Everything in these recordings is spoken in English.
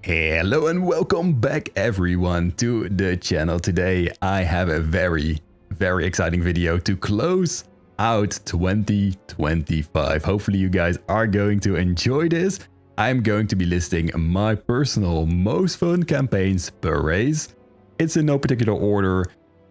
Hello and welcome back everyone to the channel. Today I have a very exciting video to close out 2025. Hopefully you guys are going to enjoy this. I'm going to be listing my personal most fun campaigns per race. It's in no particular order.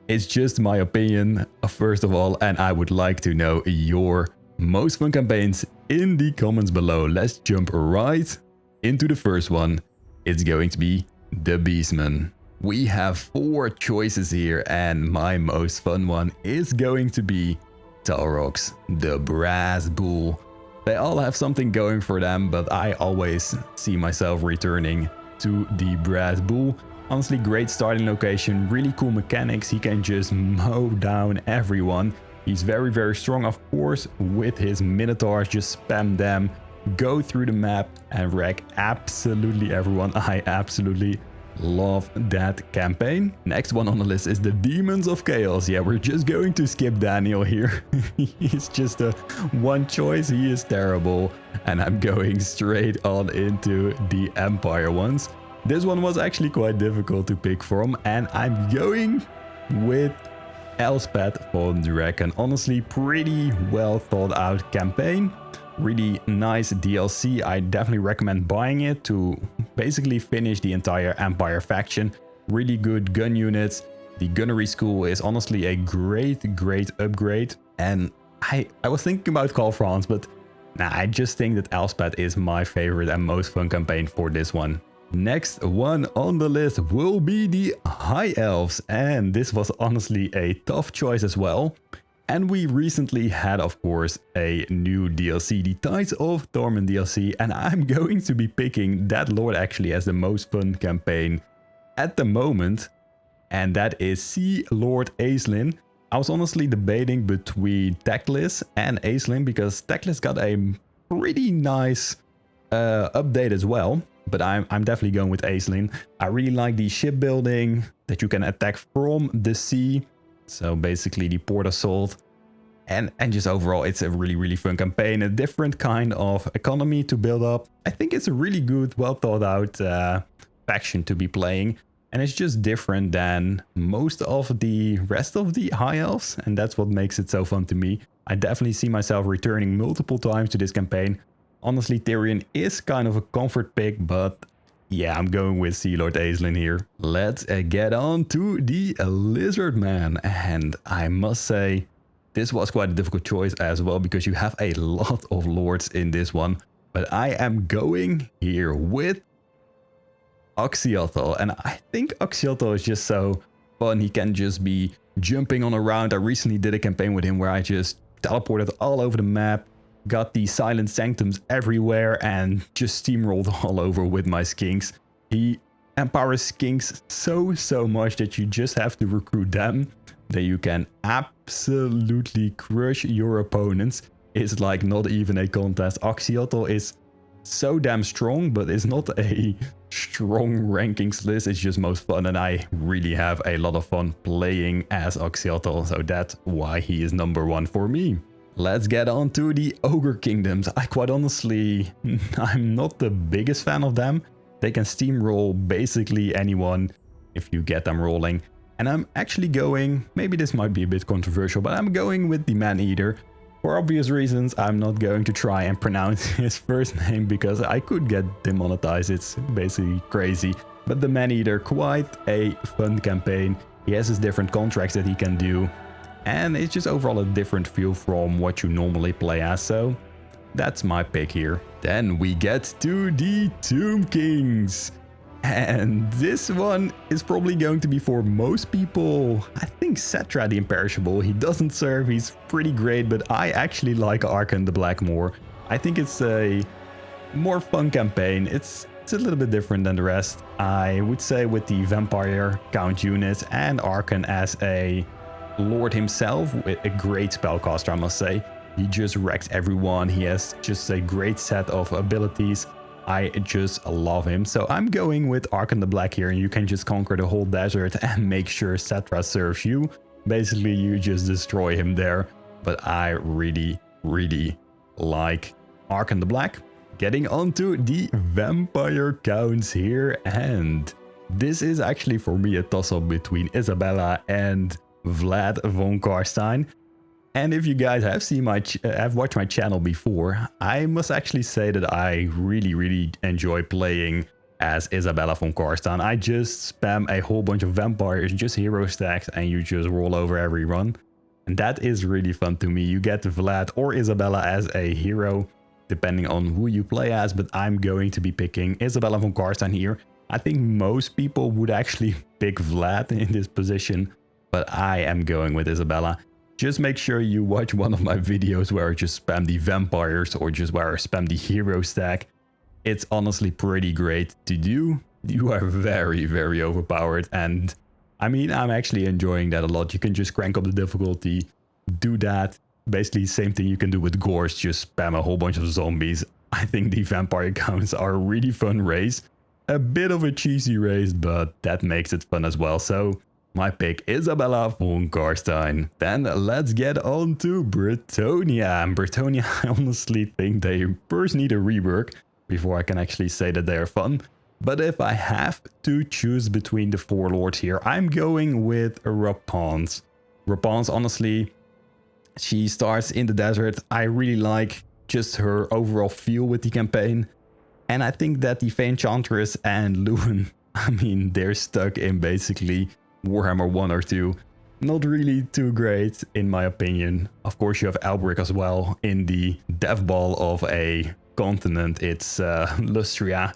It's just my opinion first of all, and I would like to know your most fun campaigns in the comments below. Let's jump right into the first one. It's going to be the Beastmen. We have 4 choices here, and my most fun one is going to be Talrox, the Brass Bull. They all have something going for them, but I always see myself returning to the Brass Bull. Honestly, great starting location, really cool mechanics. He can just mow down everyone. He's very strong, of course, with his Minotaurs. Just spam them, go through the map and wreck absolutely everyone. I absolutely love that campaign. Next one on the list is the Demons of Chaos. Yeah, we're just going to skip Daniel here. He's just a one choice. He is terrible. And I'm going straight on into the Empire ones. This one was actually quite difficult to pick from, and I'm going with Elspeth von Draken. Honestly, pretty well thought out campaign. Really nice DLC. I definitely recommend buying it to basically finish the entire Empire faction. Really good gun units. The gunnery school is honestly a great upgrade. And I was thinking about Call France, but nah, I just think that Elspeth is my favorite and most fun campaign for this one. Next one on the list will be the High Elves, and this was honestly a tough choice as well. And we recently had, of course, a new DLC, the Tides of Torment DLC, and I'm going to be picking that lord actually as the most fun campaign at the moment, and that is Sea Lord Aeslin. I was honestly debating between Teclis and Aeslin because Teclis got a pretty nice update as well, but I'm definitely going with Aeslin. I really like the shipbuilding, that you can attack from the sea. So basically the port assault, and just overall it's a really fun campaign, a different kind of economy to build up. I think it's a really good, well thought out faction to be playing, and it's just different than most of the rest of the High Elves, and that's what makes it so fun to me. I definitely see myself returning multiple times to this campaign. Honestly, Tyrion is kind of a comfort pick, but yeah, I'm going with Sea Lord Aeslin here. Let's get on to the Lizardmen. And I must say, this was quite a difficult choice as well, because you have a lot of lords in this one. But I am going here with Oxiotl. And I think Oxiotl is just so fun. He can just be jumping on around. I recently did a campaign with him where I just teleported all over the map, got the silent sanctums everywhere, and just steamrolled all over with my skinks. He empowers skinks so much that you just have to recruit them, that you can absolutely crush your opponents. It's like not even a contest. Oxiotl is so damn strong, but it's not a strong rankings list. It's just most fun, and I really have a lot of fun playing as Oxiotl, so that's why he is number 1 for me. Let's get on to the Ogre Kingdoms. I quite honestly, I'm not the biggest fan of them. They can steamroll basically anyone if you get them rolling. And I'm actually going, maybe this might be a bit controversial, but I'm going with the Man-Eater. For obvious reasons, I'm not going to try and pronounce his first name because I could get demonetized. It's basically crazy. But the Man-Eater, quite a fun campaign. He has his different contracts that he can do, and it's just overall a different feel from what you normally play as, so that's my pick here. Then we get to the Tomb Kings. And this one is probably going to be for most people. I think Cetra the Imperishable. He doesn't serve, he's pretty great, but I actually like Arkan the Black more. I think it's a more fun campaign. It's a little bit different than the rest. I would say with the Vampire Count units and Arkan as a Lord himself, a great spellcaster, I must say. He just wrecks everyone. He has just a great set of abilities. I just love him. So I'm going with Arkan the Black here, and you can just conquer the whole desert and make sure Cetra serves you. Basically, you just destroy him there. But I really like Arkan the Black. Getting onto the vampire counts here, and this is actually for me a toss-up between Isabella and Vlad von Karstein. And if you guys have seen have watched my channel before, I must actually say that I really enjoy playing as Isabella von Karstein. I just spam a whole bunch of vampires, just hero stacks, and you just roll over every run. And that is really fun to me. You get Vlad or Isabella as a hero, depending on who you play as, but I'm going to be picking Isabella von Karstein here. I think most people would actually pick Vlad in this position, but I am going with Isabella. Just make sure you watch one of my videos where I just spam the vampires or just where I spam the hero stack. It's honestly pretty great to do. You are very overpowered, and I mean, I'm actually enjoying that a lot. You can just crank up the difficulty, do that. Basically, same thing you can do with Gors, just spam a whole bunch of zombies. I think the vampire counts are a really fun race. A bit of a cheesy race, but that makes it fun as well. So my pick, Isabella von Karstein. Then let's get on to Britannia. And Britannia, I honestly think they first need a rework before I can actually say that they are fun. But if I have to choose between the four lords here, I'm going with Rapance. Rapance, honestly, she starts in the desert. I really like just her overall feel with the campaign. And I think that the Enchantress and Lewin, I mean, they're stuck in basically Warhammer 1 or 2. Not really too great, in my opinion. Of course, you have Alberic as well in the death ball of a continent. It's Lustria.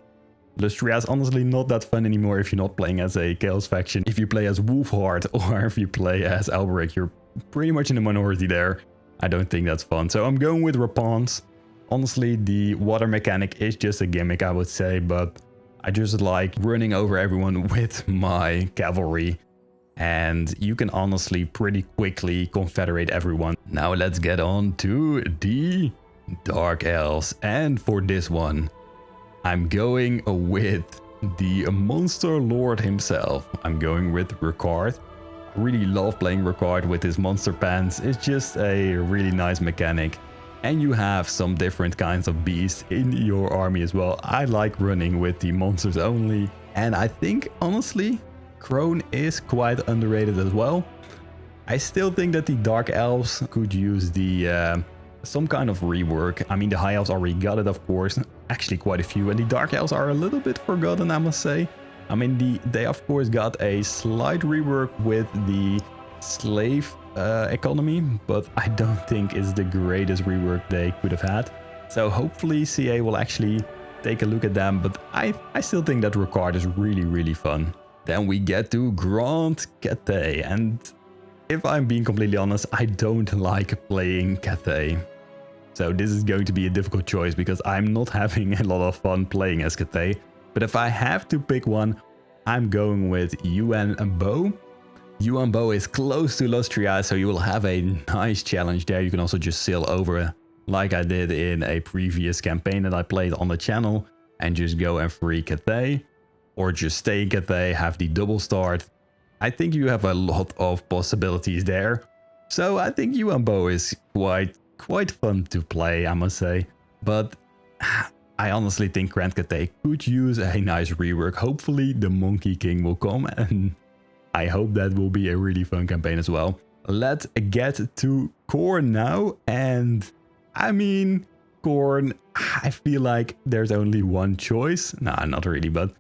Lustria is honestly not that fun anymore if you're not playing as a Chaos faction. If you play as Wolfheart or if you play as Alberic, you're pretty much in the minority there. I don't think that's fun. So I'm going with Rapance. Honestly, the water mechanic is just a gimmick, I would say, but I just like running over everyone with my cavalry. And you can honestly pretty quickly confederate everyone. Now let's get on to the Dark Elves. And for this one, I'm going with the Monster Lord himself. I'm going with Ricard. I really love playing Ricard with his monster pants. It's just a really nice mechanic. And you have some different kinds of beasts in your army as well. I like running with the monsters only. And I think, honestly, Khorne is quite underrated as well. I still think that the Dark Elves could use the some kind of rework. I mean, the High Elves already got it, of course. Actually, quite a few. And the Dark Elves are a little bit forgotten, I must say. I mean, they of course got a slight rework with the slave economy, but I don't think it's the greatest rework they could have had. So hopefully CA will actually take a look at them, but I still think that Ricard is really fun. Then we get to Grand Cathay, and if I'm being completely honest, I don't like playing Cathay. So this is going to be a difficult choice because I'm not having a lot of fun playing as Cathay. But if I have to pick one, I'm going with Yuan Bo. Yuan Bo is close to Lustria, so you will have a nice challenge there. You can also just sail over like I did in a previous campaign that I played on the channel and just go and free Cathay. Or just stay in Cathay, have the double start. I think you have a lot of possibilities there. So I think Yuan Bo is quite fun to play, I must say. But I honestly think Grand Cathay could use a nice rework. Hopefully the Monkey King will come, and I hope that will be a really fun campaign as well. Let's get to Khorne now. And I mean, Khorne, I feel like there's only one choice. Nah, not really, but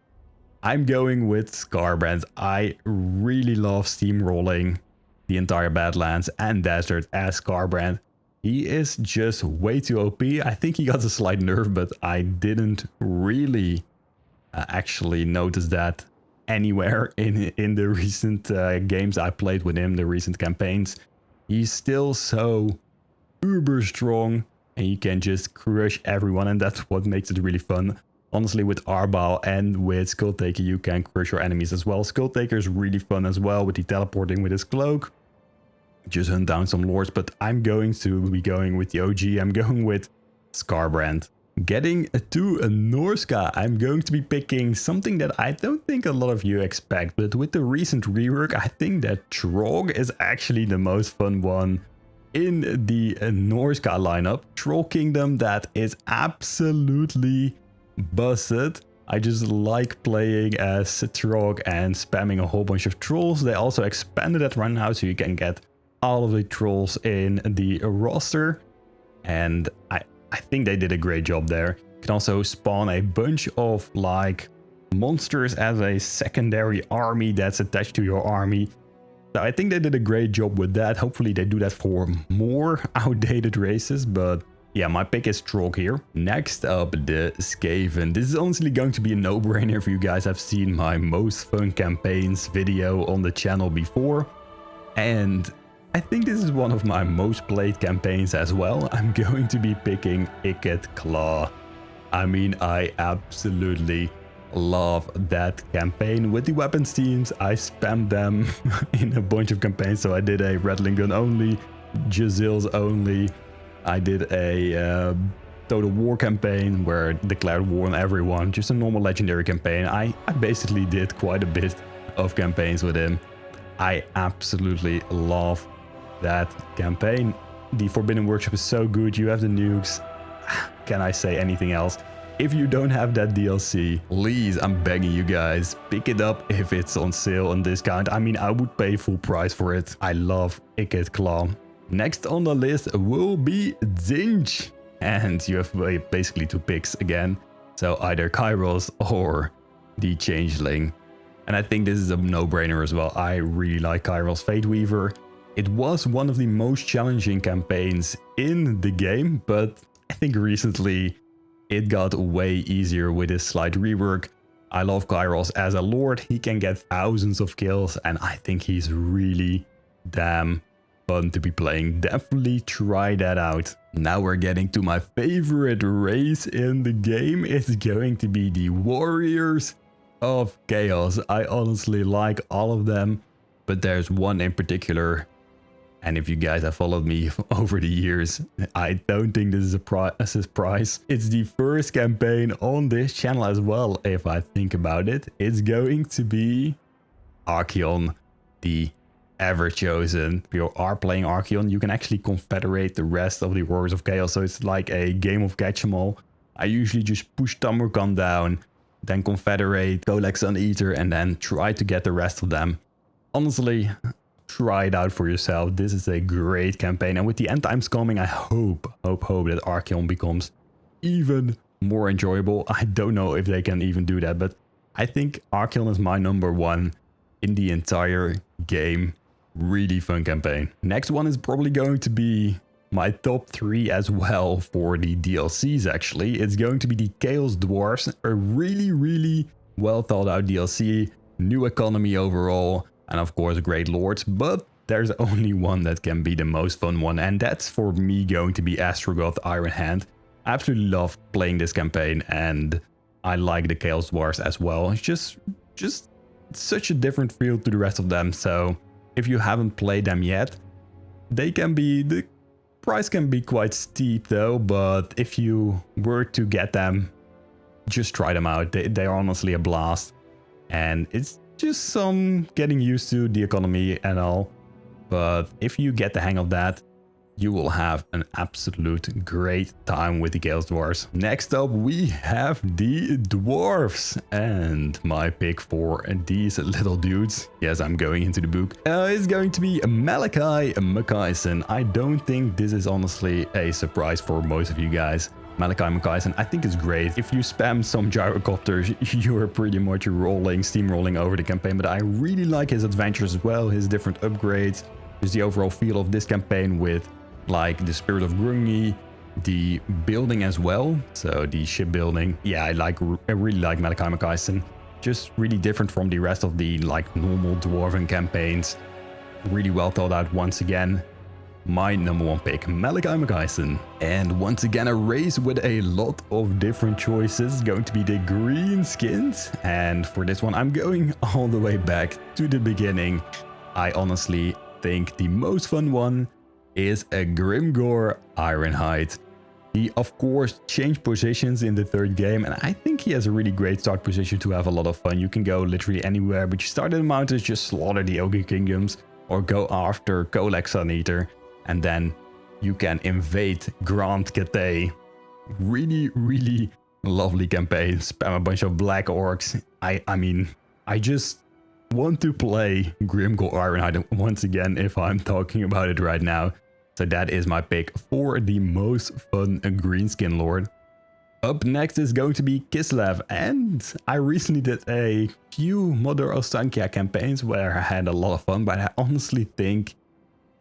I'm going with Skarbrand. I really love steamrolling the entire Badlands and Desert as Skarbrand. He is just way too OP. I think he got a slight nerf, but I didn't really actually notice that anywhere in the recent games I played with him, the recent campaigns. He's still so uber strong and he can just crush everyone, and that's what makes it really fun. Honestly, with Arbal and with Skulltaker, you can crush your enemies as well. Skulltaker is really fun as well with the teleporting with his cloak. Just hunt down some lords, but I'm going to be going with the OG. I'm going with Skarbrand. Getting to Norsca, I'm going to be picking something that I don't think a lot of you expect, but with the recent rework, I think that Trog is actually the most fun one in the Norsca lineup. Troll Kingdom, that is absolutely busted. I just like playing as Trog and spamming a whole bunch of trolls. They also expanded it right now, so you can get all of the trolls in the roster. And I think they did a great job there. You can also spawn a bunch of like monsters as a secondary army that's attached to your army. So I think they did a great job with that. Hopefully they do that for more outdated races, but yeah, my pick is Trog here. Next up, the Skaven. This is honestly going to be a no-brainer if you guys have seen my most fun campaigns video on the channel before. And I think this is one of my most played campaigns as well. I'm going to be picking Icket Claw. I mean, I absolutely love that campaign. With the weapons teams, I spammed them in a bunch of campaigns. So I did a Rattling Gun only, Jazils only. I did a Total War campaign where I declared war on everyone. Just a normal legendary campaign. I basically did quite a bit of campaigns with him. I absolutely love that campaign. The Forbidden Workshop is so good. You have the nukes. Can I say anything else? If you don't have that DLC, please, I'm begging you guys, pick it up if it's on sale on discount. I mean, I would pay full price for it. I love Icket Claw. Next on the list will be tzeentch. And you have basically two picks again. So either Kairos or the Changeling. And I think this is a no-brainer as well. I really like Kairos Fate Weaver. It was one of the most challenging campaigns in the game, but I think recently it got way easier with his slight rework. I love Kairos as a lord. He can get thousands of kills, and I think he's really damn fun to be playing. Definitely try that out. Now we're getting to my favorite race in the game. It's going to be the Warriors of Chaos. I honestly like all of them, but there's one in particular. And if you guys have followed me over the years, I don't think this is a surprise. It's the first campaign on this channel as well, if I think about it. It's going to be Archaon, the ever-chosen. If you are playing Archaon, you can actually confederate the rest of the Warriors of Chaos. So it's like a game of catch-em-all. I usually just push Tamarkan down, then confederate, Golek Sun Eater, and then try to get the rest of them. Honestly, try it out for yourself. This is a great campaign, and with the end times coming, I hope that Archaon becomes even more enjoyable. I don't know if they can even do that, but I think Archaon is my number one in the entire game. Really fun campaign. Next one is probably going to be my top 3 as well for the DLCs actually. It's going to be the Chaos Dwarfs, a really well thought out DLC, new economy overall, and of course great lords, but there's only one that can be the most fun one, and that's for me going to be Astrogoth Iron Hand. I absolutely love playing this campaign, and I like the Chaos Dwarfs as well. It's just such a different feel to the rest of them, so if you haven't played them yet, the price can be quite steep though, but if you were to get them, just try them out. They are honestly a blast, and it's just some getting used to the economy and all, but if you get the hang of that, you will have an absolute great time with the Chaos Dwarfs. Next up, we have the Dwarfs, and my pick for these little dudes, yes, I'm going into the book, is going to be Malachi Makaisen. I don't think this is honestly a surprise for most of you guys. Malachi Makaisen, I think is great. If you spam some gyrocopters, you're pretty much steamrolling over the campaign, but I really like his adventures as well, his different upgrades, just the overall feel of this campaign with like the Spirit of Grungi, the building as well, so the shipbuilding. Yeah, I really like Malachi Makaisen. Just really different from the rest of the like normal dwarven campaigns. Really well thought out once again. My number one pick, Malachi Makaisen. And once again, a race with a lot of different choices. Going to be the Greenskins. And for this one, I'm going all the way back to the beginning. I honestly think the most fun one is a Grimgor Ironhide. He, of course, changed positions in the third game, and I think he has a really great start position to have a lot of fun. You can go literally anywhere, but you start in the mountains, just slaughter the Ogre Kingdoms, or go after Golek Sun Eater, and then You can invade Grand Cathay. Really, really lovely campaign. Spam a bunch of black orcs. I mean, I just want to play Grimgol Ironhide once again if I'm talking about it right now. So that is my pick for the most fun Greenskin Lord. Up next is going to be Kislev, and I recently did a few Mother Ostankia campaigns where I had a lot of fun, but I honestly think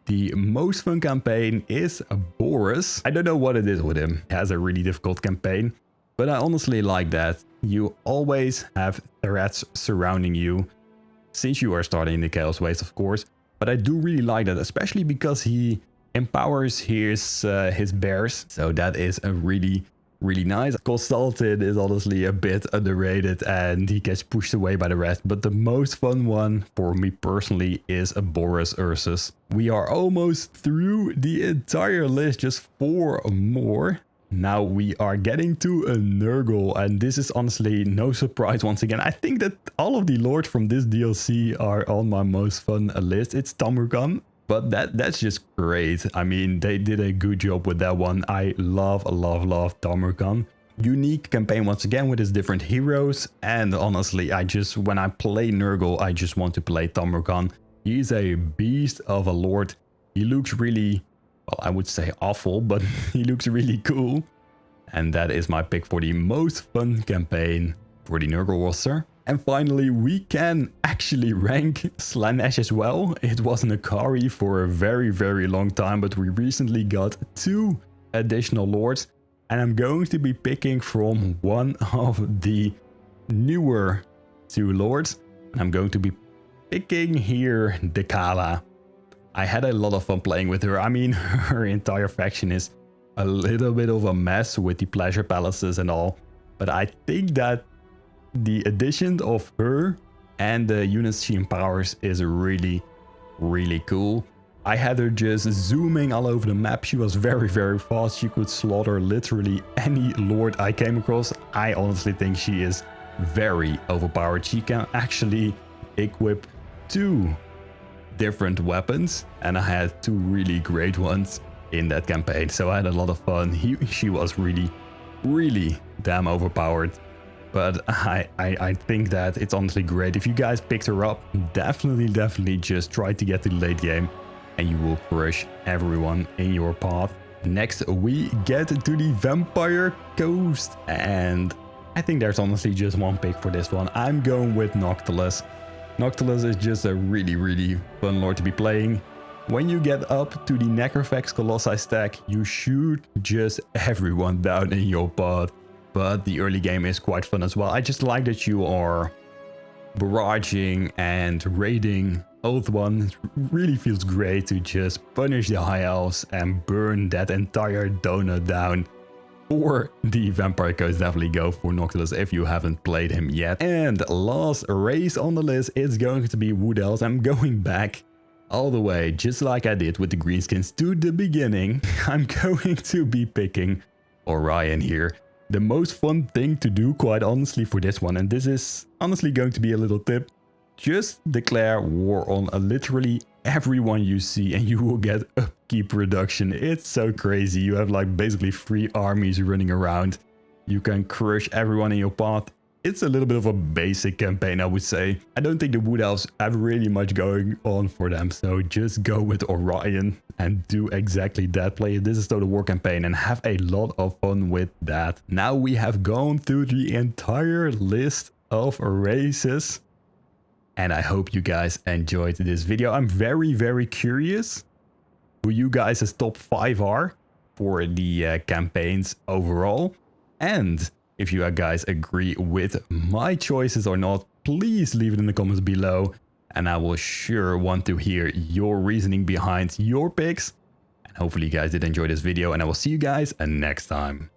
the most fun campaign is Boris. I don't know what it is with him. He has a really difficult campaign, but I honestly like that. You always have threats surrounding you, since you are starting in the Chaos Waste, of course. But I do really like that, especially because he empowers his bears. So that is a really nice. Consulted is honestly a bit underrated and he gets pushed away by the rest. But the most fun one for me personally is a Boris Ursus. We are almost through the entire list, just 4 more. Now we are getting to a Nurgle, and this is honestly no surprise once again. I think that all of the lords from this DLC are on my most fun list. It's Tamurkhan. But that's just great. I mean, they did a good job with that one. I love Tamurkhan. Unique campaign once again with his different heroes. And honestly, when I play Nurgle, I just want to play Tamurkhan. He's a beast of a lord. He looks really, well, I would say awful, but he looks really cool. And that is my pick for the most fun campaign for the Nurgle roster. And finally, we can actually rank Slaanesh as well. It was an Akari for a very long time, but we recently got 2 additional lords. And I'm going to be picking from one of the newer 2 lords. I'm going to be picking here Dekala. I had a lot of fun playing with her. I mean, her entire faction is a little bit of a mess with the pleasure palaces and all. But I think that the addition of her and the units she empowers is really cool. I had her just zooming all over the map. She was very fast. She could slaughter literally any lord I came across. I honestly think she is very overpowered. She can actually equip 2 different weapons, and I had 2 really great ones in that campaign. So I had a lot of fun. She was really damn overpowered. But I think that it's honestly great. If you guys picked her up, definitely just try to get to the late game and you will crush everyone in your path. Next, we get to the Vampire Coast. And I think there's honestly just one pick for this one. I'm going with Noctilus. Noctilus is just a really fun lord to be playing. When you get up to the Necrofax Colossi stack, you shoot just everyone down in your path. But the early game is quite fun as well. I just like that you are barraging and raiding Oath One. It really feels great to just punish the High Elves and burn that entire donut down. For the Vampire Coast, definitely go for Noctilus if you haven't played him yet. And last race on the list is going to be Wood Elves. I'm going back all the way, just like I did with the Greenskins, to the beginning. I'm going to be picking Orion here. The most fun thing to do, quite honestly, for this one, and this is honestly going to be a little tip, just declare war on literally everyone you see and you will get upkeep reduction. It's so crazy. You have like basically 3 armies running around. You can crush everyone in your path. It's a little bit of a basic campaign, I would say. I don't think the Wood Elves have really much going on for them, so just go with Orion and do exactly that. Play This Is Total War campaign and have a lot of fun with that. Now we have gone through the entire list of races, and I hope you guys enjoyed this video. I'm very curious who you guys' top 5 are for the campaigns overall, and if you guys agree with my choices or not, please leave it in the comments below. And I will sure want to hear your reasoning behind your picks. And hopefully you guys did enjoy this video, and I will see you guys next time.